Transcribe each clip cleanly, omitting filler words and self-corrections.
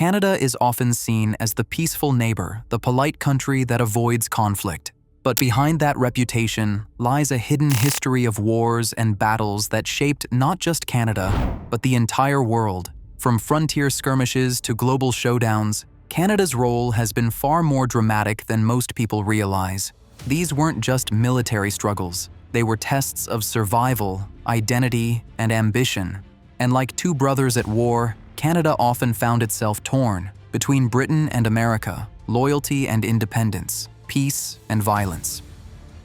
Canada is often seen as the peaceful neighbor, the polite country that avoids conflict. But behind that reputation lies a hidden history of wars and battles that shaped not just Canada, but the entire world. From frontier skirmishes to global showdowns, Canada's role has been far more dramatic than most people realize. These weren't just military struggles. They were tests of survival, identity, and ambition. And like two brothers at war, Canada often found itself torn between Britain and America, loyalty and independence, peace and violence.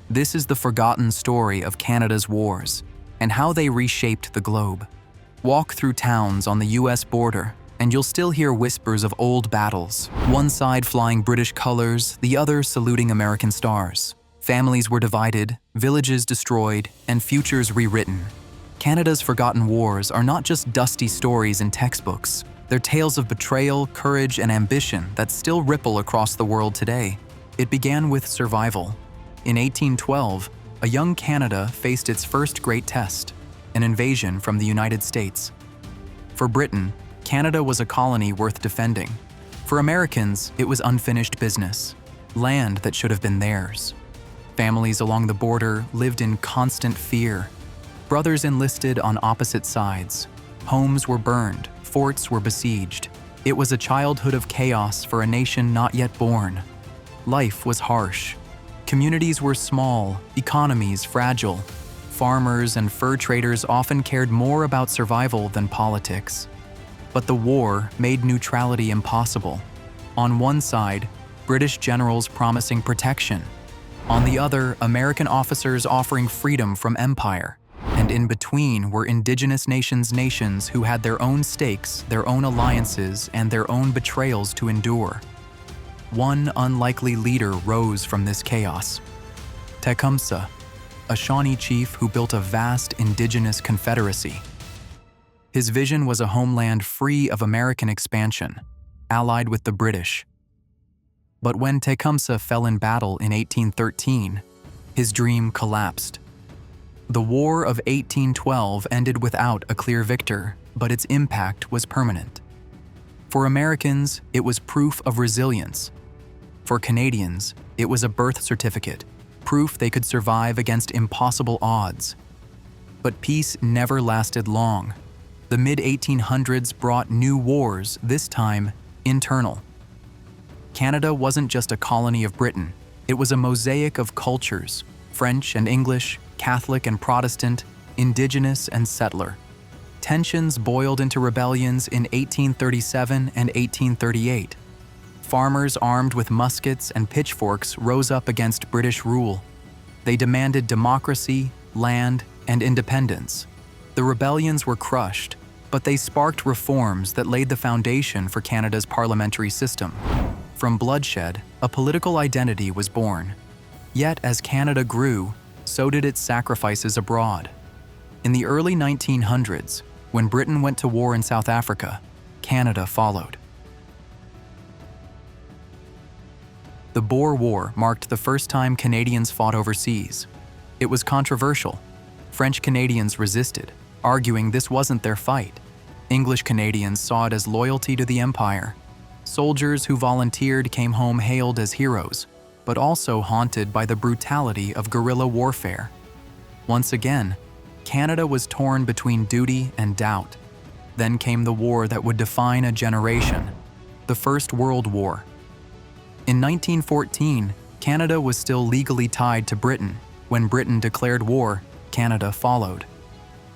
This is the forgotten story of Canada's wars and how they reshaped the globe. Walk through towns on the US border, and you'll still hear whispers of old battles, one side flying British colors, the other saluting American stars. Families were divided, villages destroyed, and futures rewritten. Canada's forgotten wars are not just dusty stories in textbooks. They're tales of betrayal, courage, and ambition that still ripple across the world today. It began with survival. In 1812, a young Canada faced its first great test, an invasion from the United States. For Britain, Canada was a colony worth defending. For Americans, it was unfinished business, land that should have been theirs. Families along the border lived in constant fear. Brothers enlisted on opposite sides. Homes were burned, forts were besieged. It was a childhood of chaos for a nation not yet born. Life was harsh. Communities were small, economies fragile. Farmers and fur traders often cared more about survival than politics. But the war made neutrality impossible. On one side, British generals promising protection. On the other, American officers offering freedom from empire. And in between were Indigenous nations who had their own stakes, their own alliances, and their own betrayals to endure. One unlikely leader rose from this chaos. Tecumseh, a Shawnee chief who built a vast Indigenous confederacy. His vision was a homeland free of American expansion, allied with the British. But when Tecumseh fell in battle in 1813, his dream collapsed. The War of 1812 ended without a clear victor, but its impact was permanent. For Americans, it was proof of resilience. For Canadians, it was a birth certificate, proof they could survive against impossible odds. But peace never lasted long. The mid-1800s brought new wars, this time internal. Canada wasn't just a colony of Britain, it was a mosaic of cultures, French and English, Catholic and Protestant, Indigenous and settler. Tensions boiled into rebellions in 1837 and 1838. Farmers armed with muskets and pitchforks rose up against British rule. They demanded democracy, land, and independence. The rebellions were crushed, but they sparked reforms that laid the foundation for Canada's parliamentary system. From bloodshed, a political identity was born. Yet as Canada grew, so did its sacrifices abroad. In the early 1900s, when Britain went to war in South Africa, Canada followed. The Boer War marked the first time Canadians fought overseas. It was controversial. French Canadians resisted, arguing this wasn't their fight. English Canadians saw it as loyalty to the Empire. Soldiers who volunteered came home hailed as heroes, but also haunted by the brutality of guerrilla warfare. Once again, Canada was torn between duty and doubt. Then came the war that would define a generation, the First World War. In 1914, Canada was still legally tied to Britain. When Britain declared war, Canada followed.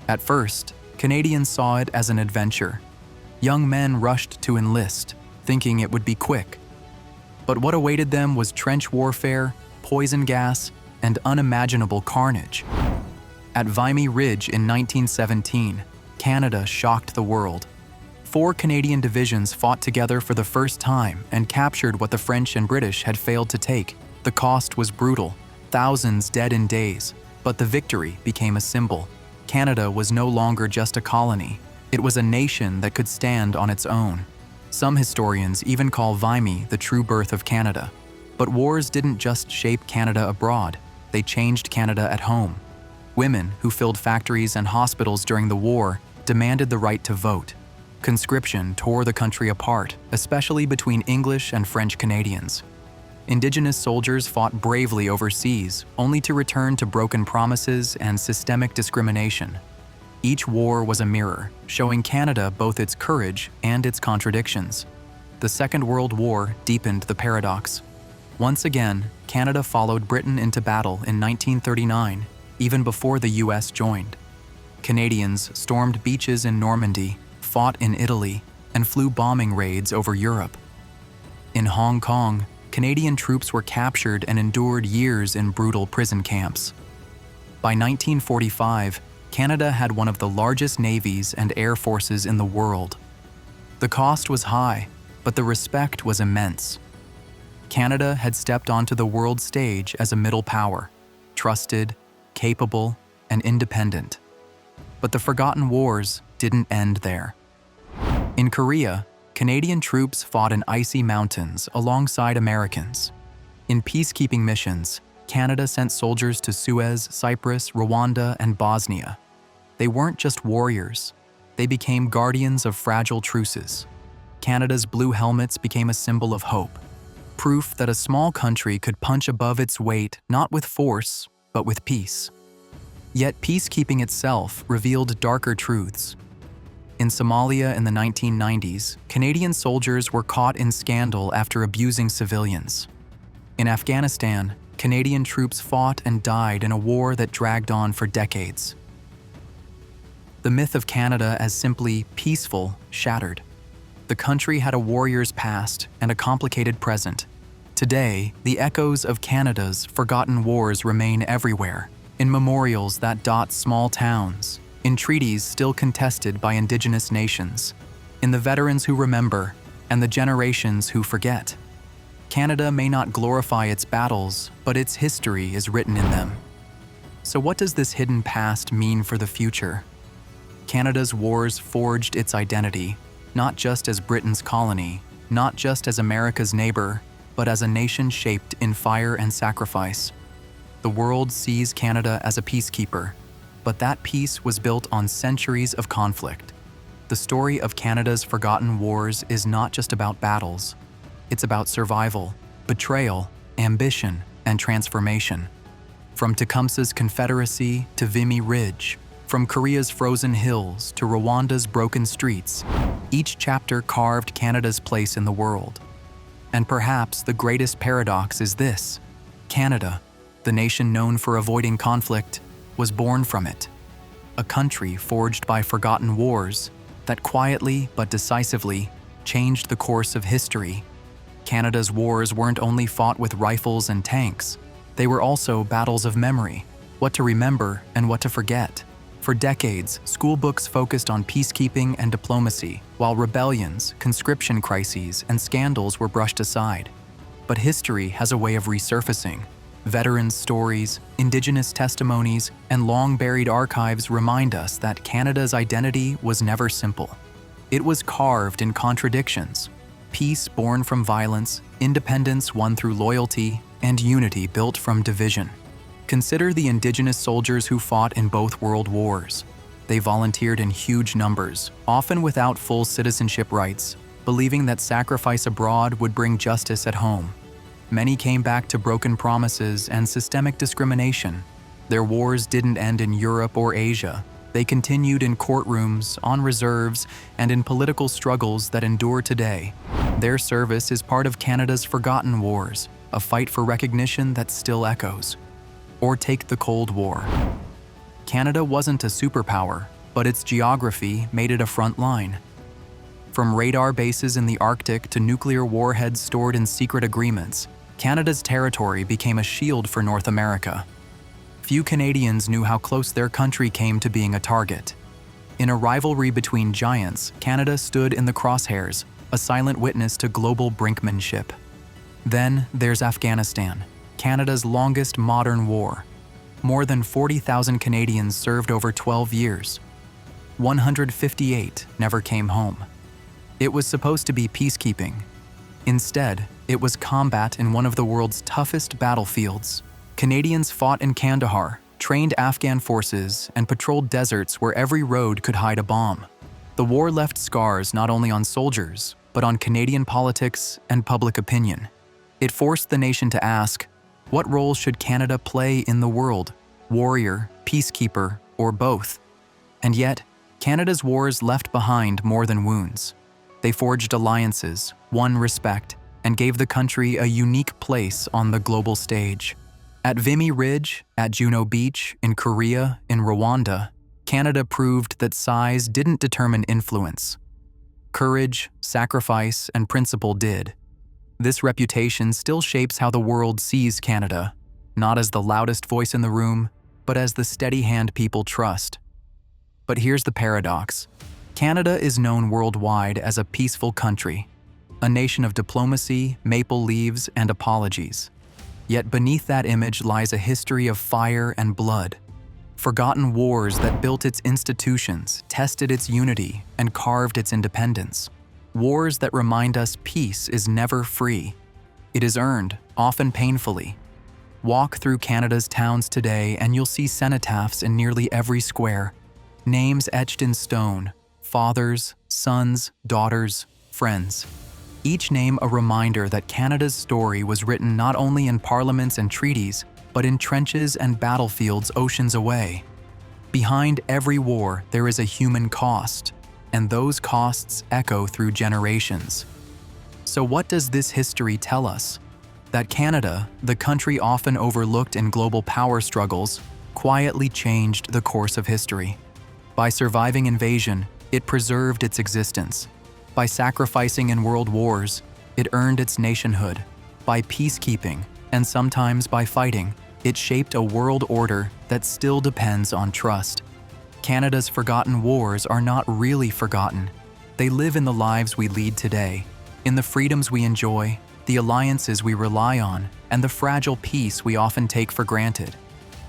At first, Canadians saw it as an adventure. Young men rushed to enlist, thinking it would be quick. But what awaited them was trench warfare, poison gas, and unimaginable carnage. At Vimy Ridge in 1917, Canada shocked the world. 4 Canadian divisions fought together for the first time and captured what the French and British had failed to take. The cost was brutal, thousands dead in days, but the victory became a symbol. Canada was no longer just a colony. It was a nation that could stand on its own. Some historians even call Vimy the true birth of Canada. But wars didn't just shape Canada abroad, they changed Canada at home. Women who filled factories and hospitals during the war demanded the right to vote. Conscription tore the country apart, especially between English and French Canadians. Indigenous soldiers fought bravely overseas, only to return to broken promises and systemic discrimination. Each war was a mirror, showing Canada both its courage and its contradictions. The Second World War deepened the paradox. Once again, Canada followed Britain into battle in 1939, even before the US joined. Canadians stormed beaches in Normandy, fought in Italy, and flew bombing raids over Europe. In Hong Kong, Canadian troops were captured and endured years in brutal prison camps. By 1945, Canada had one of the largest navies and air forces in the world. The cost was high, but the respect was immense. Canada had stepped onto the world stage as a middle power, trusted, capable, and independent. But the forgotten wars didn't end there. In Korea, Canadian troops fought in icy mountains alongside Americans. In peacekeeping missions, Canada sent soldiers to Suez, Cyprus, Rwanda, and Bosnia. They weren't just warriors. They became guardians of fragile truces. Canada's blue helmets became a symbol of hope, proof that a small country could punch above its weight not with force, but with peace. Yet peacekeeping itself revealed darker truths. In Somalia in the 1990s, Canadian soldiers were caught in scandal after abusing civilians. In Afghanistan, Canadian troops fought and died in a war that dragged on for decades. The myth of Canada as simply peaceful shattered. The country had a warrior's past and a complicated present. Today, the echoes of Canada's forgotten wars remain everywhere, in memorials that dot small towns, in treaties still contested by Indigenous nations, in the veterans who remember and the generations who forget. Canada may not glorify its battles, but its history is written in them. So what does this hidden past mean for the future? Canada's wars forged its identity, not just as Britain's colony, not just as America's neighbor, but as a nation shaped in fire and sacrifice. The world sees Canada as a peacekeeper, but that peace was built on centuries of conflict. The story of Canada's forgotten wars is not just about battles. It's about survival, betrayal, ambition, and transformation. From Tecumseh's Confederacy to Vimy Ridge, from Korea's frozen hills to Rwanda's broken streets, each chapter carved Canada's place in the world. And perhaps the greatest paradox is this: Canada, the nation known for avoiding conflict, was born from it. A country forged by forgotten wars that quietly but decisively changed the course of history. Canada's wars weren't only fought with rifles and tanks, they were also battles of memory, what to remember and what to forget. For decades, school books focused on peacekeeping and diplomacy, while rebellions, conscription crises, and scandals were brushed aside. But history has a way of resurfacing. Veterans' stories, Indigenous testimonies, and long-buried archives remind us that Canada's identity was never simple. It was carved in contradictions: peace born from violence, independence won through loyalty, and unity built from division. Consider the Indigenous soldiers who fought in both world wars. They volunteered in huge numbers, often without full citizenship rights, believing that sacrifice abroad would bring justice at home. Many came back to broken promises and systemic discrimination. Their wars didn't end in Europe or Asia. They continued in courtrooms, on reserves, and in political struggles that endure today. Their service is part of Canada's forgotten wars, a fight for recognition that still echoes. Or take the Cold War. Canada wasn't a superpower, but its geography made it a front line. From radar bases in the Arctic to nuclear warheads stored in secret agreements, Canada's territory became a shield for North America. Few Canadians knew how close their country came to being a target. In a rivalry between giants, Canada stood in the crosshairs, a silent witness to global brinkmanship. Then there's Afghanistan, Canada's longest modern war. More than 40,000 Canadians served over 12 years. 158 never came home. It was supposed to be peacekeeping. Instead, it was combat in one of the world's toughest battlefields. Canadians fought in Kandahar, trained Afghan forces, and patrolled deserts where every road could hide a bomb. The war left scars not only on soldiers, but on Canadian politics and public opinion. It forced the nation to ask, what role should Canada play in the world? Warrior, peacekeeper, or both? And yet, Canada's wars left behind more than wounds. They forged alliances, won respect, and gave the country a unique place on the global stage. At Vimy Ridge, at Juno Beach, in Korea, in Rwanda, Canada proved that size didn't determine influence. Courage, sacrifice, and principle did. This reputation still shapes how the world sees Canada, not as the loudest voice in the room, but as the steady hand people trust. But here's the paradox. Canada is known worldwide as a peaceful country, a nation of diplomacy, maple leaves, and apologies. Yet beneath that image lies a history of fire and blood. Forgotten wars that built its institutions, tested its unity, and carved its independence. Wars that remind us peace is never free. It is earned, often painfully. Walk through Canada's towns today and you'll see cenotaphs in nearly every square. Names etched in stone, fathers, sons, daughters, friends. Each name a reminder that Canada's story was written not only in parliaments and treaties, but in trenches and battlefields oceans away. Behind every war, there is a human cost, and those costs echo through generations. So what does this history tell us? That Canada, the country often overlooked in global power struggles, quietly changed the course of history. By surviving invasion, it preserved its existence. By sacrificing in world wars, it earned its nationhood. By peacekeeping, and sometimes by fighting, it shaped a world order that still depends on trust. Canada's forgotten wars are not really forgotten. They live in the lives we lead today, in the freedoms we enjoy, the alliances we rely on, and the fragile peace we often take for granted.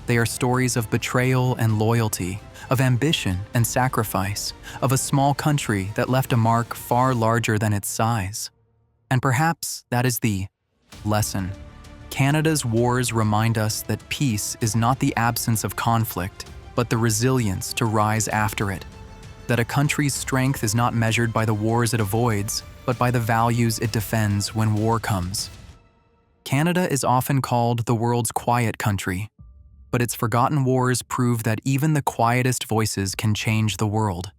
They are stories of betrayal and loyalty, of ambition and sacrifice, of a small country that left a mark far larger than its size. And perhaps that is the lesson. Canada's wars remind us that peace is not the absence of conflict, but the resilience to rise after it. That a country's strength is not measured by the wars it avoids, but by the values it defends when war comes. Canada is often called the world's quiet country, but its forgotten wars prove that even the quietest voices can change the world.